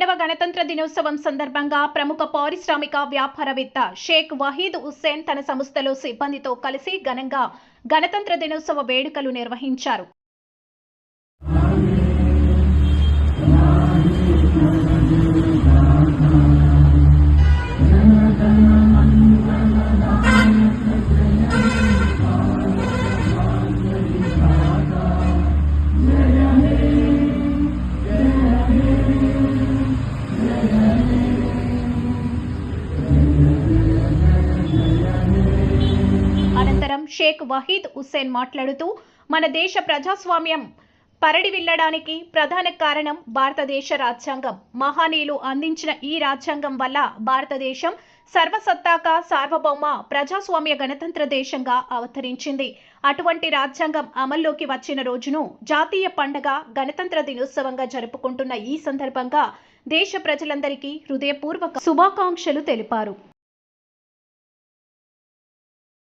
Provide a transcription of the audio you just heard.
72వ గణతంత్ర దినోత్సవం సందర్భంగా ప్రముఖ పారిశ్రామిక వ్యాపారవేత్త షేక్ వహీద్ హుస్సేన్ తన సంస్థలో సిబ్బందితో కలిసి ఘనంగా గణతంత్ర దినోత్సవ వేడుకలు నిర్వహించారు. అనంతరం షేక్ వహీద్ హుస్సేన్ మాట్లాడుతూ, మన దేశ ప్రజాస్వామ్యం పరిడి విల్లడానికి ప్రధాన కారణం భారతదేశ రాజ్యాంగం. మహనీయులు అందించిన ఈ రాజ్యాంగం వల్ల భారతదేశం సర్వసత్తాక సార్వభౌమ ప్రజాస్వామ్య గణతంత్ర దేశంగా అవతరించింది. అటువంటి రాజ్యాంగం అమల్లోకి వచ్చిన రోజును జాతీయ పండుగ గణతంత్ర దినోత్సవంగా జరుపుకుంటున్న ఈ సందర్భంగా దేశ ప్రజలందరికీ హృదయపూర్వక శుభాకాంక్షలు తెలిపారు.